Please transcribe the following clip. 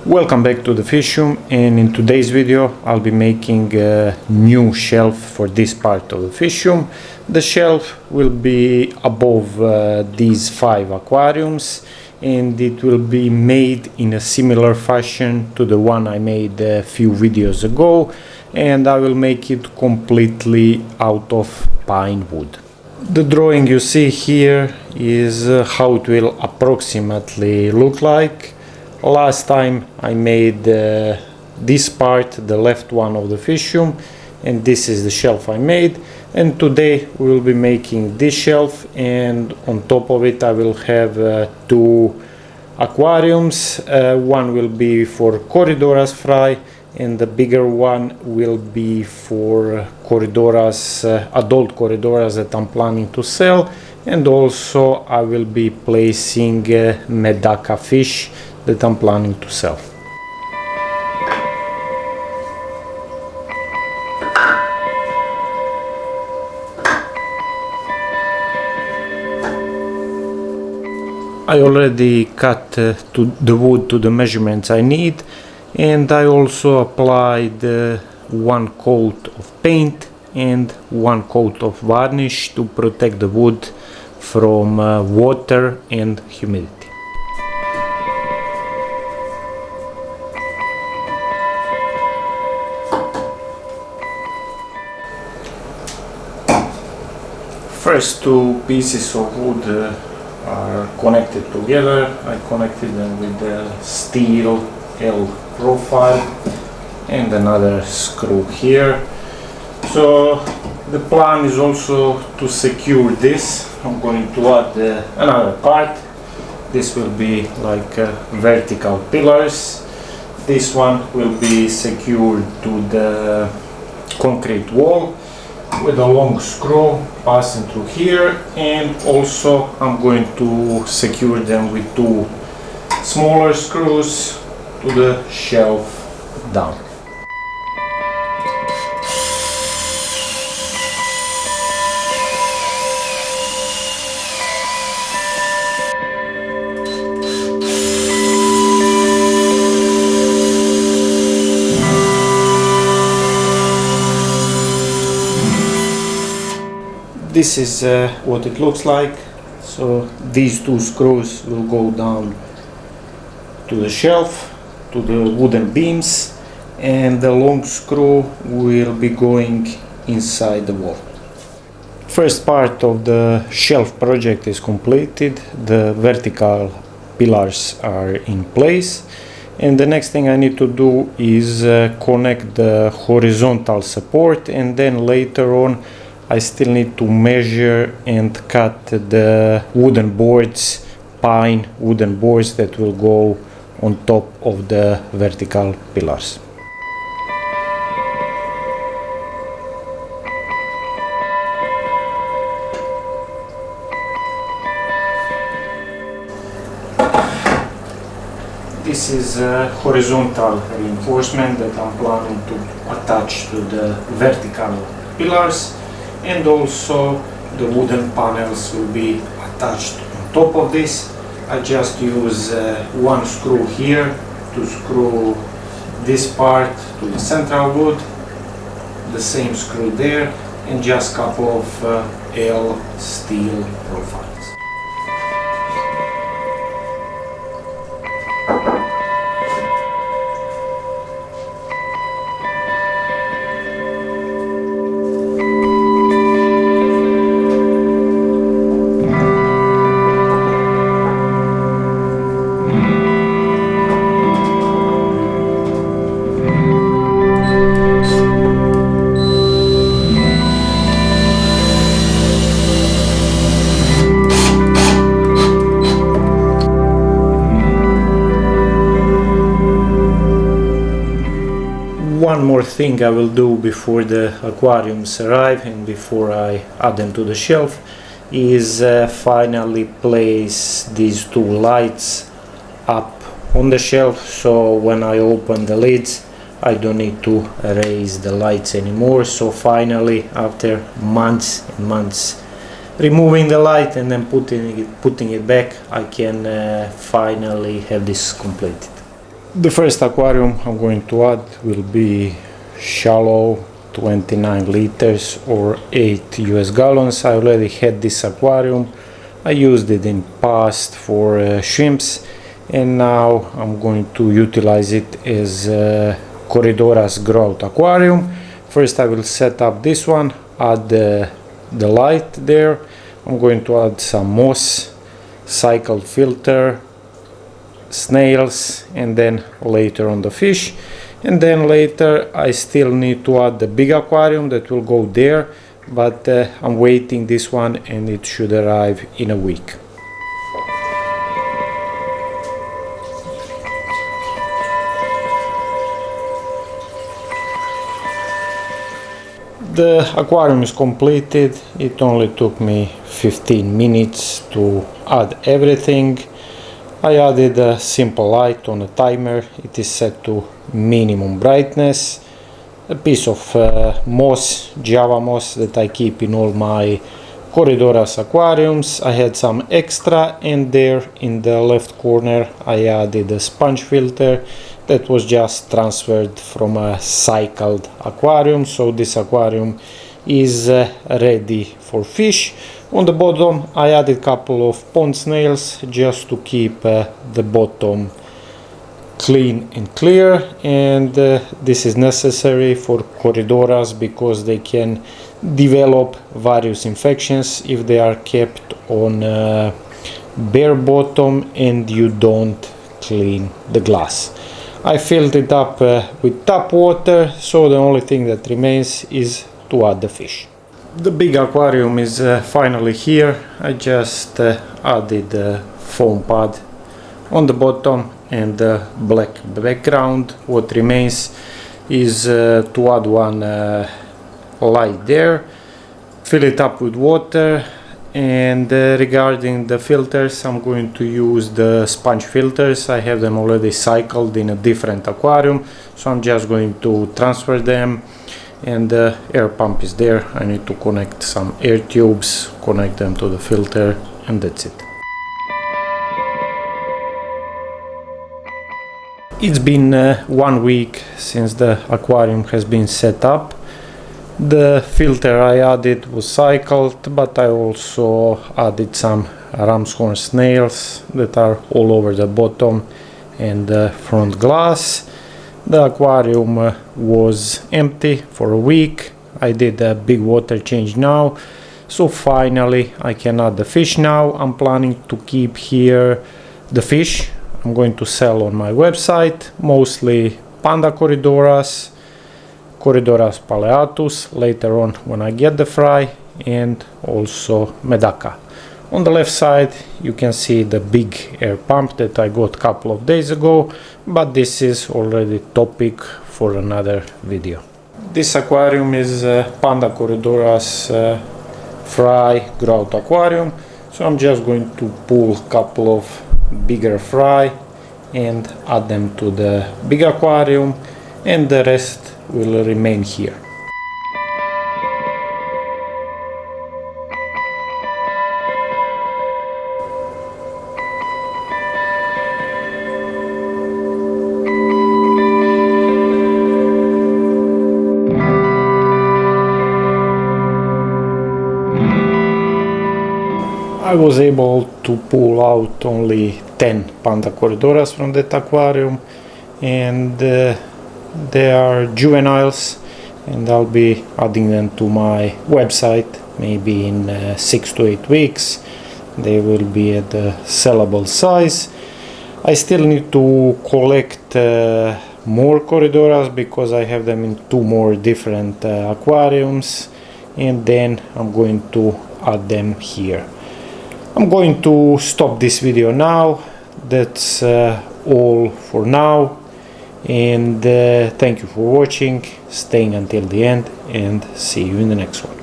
Welcome back to the fish room, and in today's video I'll be making a new shelf for this part of the fish room. The shelf will be above these 5 aquariums, and it will be made in a similar fashion to the one I made a few videos ago, and I will make it completely out of pine wood. The drawing you see here is how it will approximately look like. Last time I made this part, the left one of the fish room, and this is the shelf I made. And today we will be making this shelf, and on top of it I will have 2 aquariums. One will be for Corydoras fry, and the bigger one will be for Corydoras, adult Corydoras that I'm planning to sell. And also I will be placing Medaka fish that I'm planning to sell. I already cut the wood to the measurements I need, and I also applied 1 coat of paint and 1 coat of varnish to protect the wood from water and humidity. First 2 pieces of wood are connected together. I connected them with the steel L profile and another screw here. So the plan is also to secure this. I'm going to add another part. This will be like vertical pillars. This one will be secured to the concrete wall with a long screw passing through here, and also I'm going to secure them with 2 smaller screws to the shelf down. This is what it looks like. So these 2 screws will go down to the shelf, to the wooden beams, and the long screw will be going inside the wall. First part of the shelf project is completed. The vertical pillars are in place, and the next thing I need to do is connect the horizontal support, and then later on I still need to measure and cut the wooden boards, pine wooden boards that will go on top of the vertical pillars. This is a horizontal reinforcement that I'm planning to attach to the vertical pillars. And also the wooden panels will be attached on top of this. I just use 1 screw here to screw this part to the central wood, the same screw there, and just a couple of L steel profiles. One more thing I will do before the aquariums arrive and before I add them to the shelf is finally place these 2 lights up on the shelf, so when I open the lids I don't need to raise the lights anymore. So finally, after months and months removing the light and then putting it back, I can finally have this completed. The first aquarium I'm going to add will be shallow, 29 liters or 8 US gallons. I already had this aquarium. I used it in past for shrimps, and now I'm going to utilize it as Corydoras growth aquarium. First I will set up this one, add the light there. I'm going to add some moss, cycled filter, snails, and then later on the fish. And then later I still need to add the big aquarium that will go there, but I'm waiting this one and it should arrive in a week. The aquarium is completed. It only took me 15 minutes to add everything. I added a simple light on a timer. It is set to minimum brightness. A piece of moss, Java moss, that I keep in all my Corydoras aquariums. I had some extra, and there in the left corner I added a sponge filter that was just transferred from a cycled aquarium, so this aquarium is ready for fish. On the bottom I added a couple of pond snails just to keep the bottom clean and clear, and this is necessary for Corydoras because they can develop various infections if they are kept on bare bottom and you don't clean the glass. I filled it up with tap water, so the only thing that remains is to add the fish. The big aquarium is finally here. I just added the foam pad on the bottom and the black background. What remains is to add one light there, fill it up with water, and regarding the filters, I'm going to use the sponge filters. I have them already cycled in a different aquarium, so I'm just going to transfer them, and the air pump is there. I need to connect some air tubes, connect them to the filter, and that's it. It's been 1 week since the aquarium has been set up. The filter I added was cycled, but I also added some ram's horn snails that are all over the bottom and the front glass. The aquarium was empty for a week. I did a big water change now, so finally I can add the fish now. I'm planning to keep here the fish I'm going to sell on my website, mostly Pandy Corydoras, Corydoras paleatus later on when I get the fry, and also Medaka. On the left side you can see the big air pump that I got a couple of days ago, but this is already topic for another video. This aquarium is Pandy Corydoras fry growth aquarium, so I'm just going to pull a couple of bigger fry and add them to the big aquarium, and the rest will remain here. I was able to pull out only 10 Pandy Corydoras from that aquarium, and they are juveniles, and I'll be adding them to my website maybe in 6 to 8 weeks. They will be at the sellable size. I still need to collect more Corydoras because I have them in 2 more different aquariums, and then I'm going to add them here. I'm going to stop this video now. That's all for now, and thank you for watching, staying until the end, and see you in the next one.